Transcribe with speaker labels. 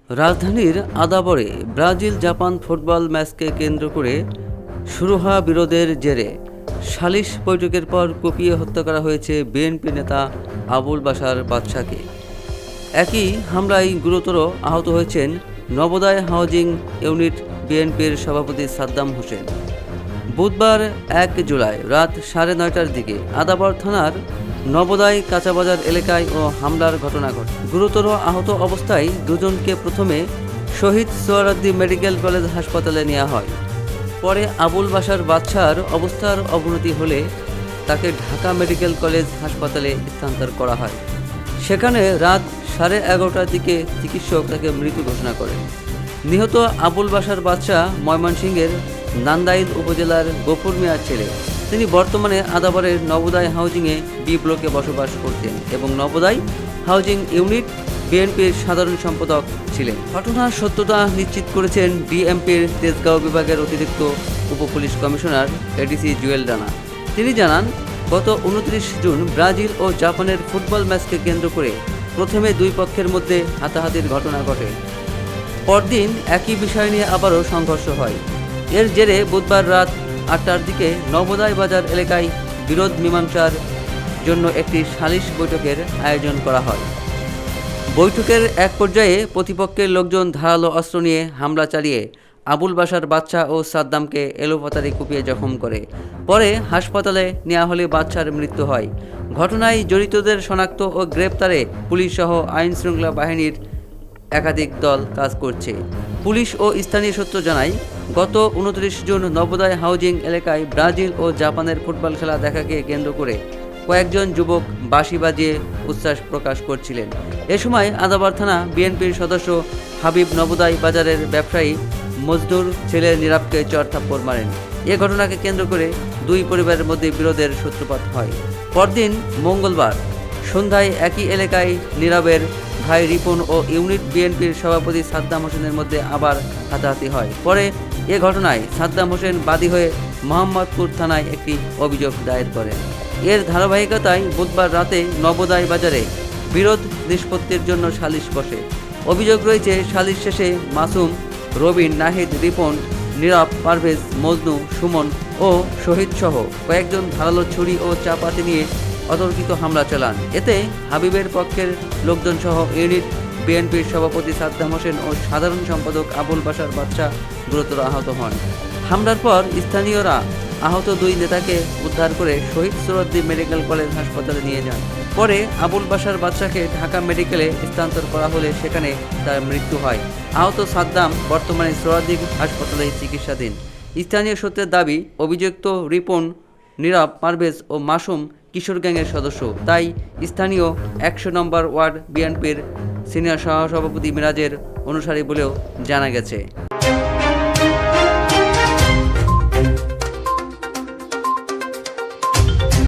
Speaker 1: রাজধানীর আদাবরে Brazil Japan football ম্যাচকে কেন্দ্র করে শুরু হওয়া বিরোধের জেরে সালিশ বৈঠকের পর কুপিয়ে হত্যা করা হয়েছে বিএনপি নেতা আবুল বাশার বাদশাকে। একই হামলায় গুরুতর আহত হয়েছেন নবোদয় হাউজিং ইউনিট বিএনপির সভাপতি সাদ্দাম হোসেন। বুধবার ১ জুলাই রাত ৯:৩০টার দিকে আদাবর থানার নবোদয় কাঁচাবাজার এলাকায় হামলার ঘটনা ঘটে। গুরুতর আহত অবস্থায় দুজনকে প্রথমে শহীদ সোহরাওয়ার্দী মেডিকেল কলেজ হাসপাতালে নেওয়া হয়। পরে আবুল বাশার বাদশার অবস্থার অবনতি হলে তাকে ঢাকা মেডিকেল কলেজ হাসপাতালে স্থানান্তর করা হয়। সেখানে রাত 11:30টার দিকে চিকিৎসক তাকে মৃত ঘোষণা করেন। নিহত আবুল বাশার বাদশা ময়মনসিংহের নান্দাইল উপজেলার গফুর মিয়ার ছেলে। তিনি বর্তমানে আদাবরের নবোদয় হাউজিংয়ে বি ব্লকে বসবাস করতেন এবং নবোদয় হাউজিং ইউনিট বিএনপির সাধারণ সম্পাদক ছিলেন। ঘটনার সত্যতা নিশ্চিত করেছেন ডিএমপির তেজগাঁও বিভাগের অতিরিক্ত উপপুলিশ কমিশনার এডিসি জুয়েল রানা। তিনি জানান, গত 29 জুন ব্রাজিল ও জাপানের ফুটবল ম্যাচকে কেন্দ্র করে প্রথমে দুই পক্ষের মধ্যে হাতাহাতির ঘটনা ঘটে। পরদিন একই বিষয় নিয়ে আবারও সংঘর্ষ হয়। এর জেরে বুধবার রাত ৮টার দিকে নবোদয় বাজার এলাকায় বিরোধ মীমাংসার জন্য একটি সালিশ বৈঠকের আয়োজন করা হয়। বৈঠকের এক পর্যায়ে প্রতিপক্ষের লোকজন ধারালো অস্ত্র নিয়ে হামলা চালিয়ে আবুল বাশার বাদশা ও সাদ্দামকে এলোপাতাড়ি কুপিয়ে জখম করে। পরে হাসপাতালে নেওয়া হলে বাদশার মৃত্যু হয়। ঘটনায় জড়িতদের শনাক্ত ও গ্রেপ্তারে পুলিশসহ আইনশৃঙ্খলা বাহিনীর একাধিক দল কাজ করছে। পুলিশ ও স্থানীয় সূত্র জানায়, গত 29 জুন নবোদয় হাউজিং এলাকায় ব্রাজিল ও জাপানের ফুটবল খেলা দেখাকে কেন্দ্র করে কয়েকজন যুবক বাঁশি বাজিয়ে উচ্ছ্বাস প্রকাশ করছিলেন। এ সময় আদাবর থানা বিএনপির সদস্য হাবিব নবোদয় বাজারের ব্যবসায়ী মজদুর ছেলে নীরবকে চড়-থাপ্পড় মারেন। এ ঘটনাকে কেন্দ্র করে দুই পরিবারের মধ্যে বিরোধের সূত্রপাত হয়। পরদিন মঙ্গলবার সন্ধ্যায় একই এলাকায় নীরবের ভাই রিপন ও ইউনিট বিএনপির সভাপতি সাদ্দাম হোসেনের মধ্যে আবার হাতাহাতি হয়। পরে এ ঘটনায় সাদ্দাম হোসেন বাদী হয়ে মোহাম্মদপুর থানায় একটি অভিযোগ দায়ের করেন। এর ধারাবাহিকতায় বুধবার রাতে নবোদয় বাজারে বিরোধ নিষ্পত্তির জন্য সালিশ বসে। অভিযোগ রয়েছে, সালিশ শেষে মাসুম, রবিন, নাহিদ, রিপন, নীরব, পারভেজ, মজনু, সুমন ও শহীদ সহ কয়েকজন ধারালো ছুরি ও চাপাতি নিয়ে অতর্কিত হামলা চালান। এতে হাবিবের পক্ষের লোকজন সহ ইউনিট বিএনপির সভাপতি সাদ্দাম হোসেন ও সাধারণ সম্পাদক আবুল বাশার বাদশা গুরুতর আহত হন। হামলার পর স্থানীয়রা আহত দুই নেতাকে উদ্ধার করে শহীদ সোহরাওয়ার্দী মেডিকেল কলেজ হাসপাতালে নিয়ে যান। পরে আবুল বাশার বাদশাকে ঢাকা মেডিকেলে স্থানান্তর করা হলে সেখানে তার মৃত্যু হয়। আহত সাদ্দাম বর্তমানে সোহরাওয়ার্দী হাসপাতালে চিকিৎসাধীন। স্থানীয় সূত্রের দাবি, অভিযুক্ত রিপন, নীরব, পারভেজ ও মাসুম কিশোর গ্যাংয়ের সদস্য। তাই স্থানীয় ১০০ নম্বর ওয়ার্ড বিএনপির সিনিয়র সহসভাপতি মিরাজের অনুসারী বলেও জানা গেছে।